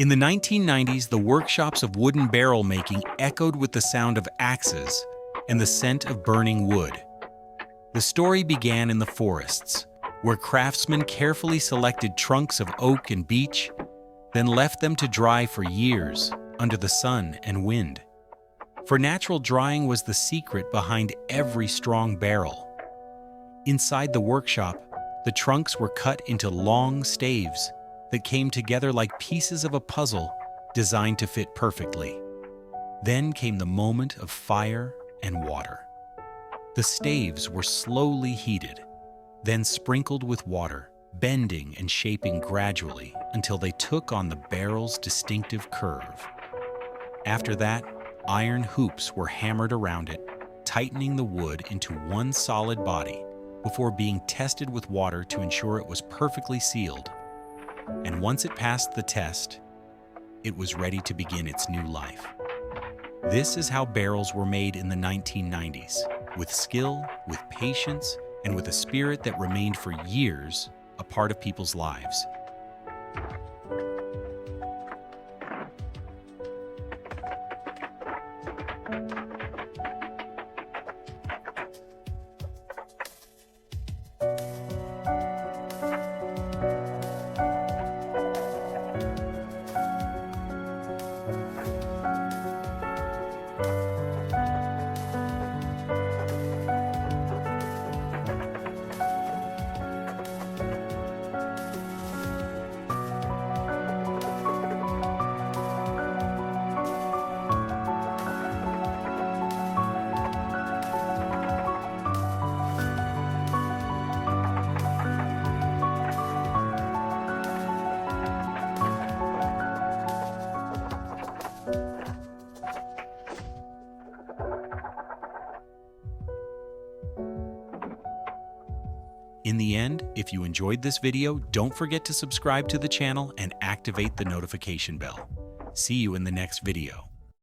In the 1990s, the workshops of wooden barrel making echoed with the sound of axes and the scent of burning wood. The story began in the forests, where craftsmen carefully selected trunks of oak and beech, then left them to dry for years under the sun and wind. For natural drying was the secret behind every strong barrel. Inside the workshop, the trunks were cut into long staves that came together like pieces of a puzzle designed to fit perfectly. Then came the moment of fire and water. The staves were slowly heated, then sprinkled with water, bending and shaping gradually until they took on the barrel's distinctive curve. After that, iron hoops were hammered around it, tightening the wood into one solid body before being tested with water to ensure it was perfectly sealed. And once it passed the test, it was ready to begin its new life. This is how barrels were made in the 1990s, with skill, with patience, and with a spirit that remained for years a part of people's lives. In the end, if you enjoyed this video, don't forget to subscribe to the channel and activate the notification bell. See you in the next video.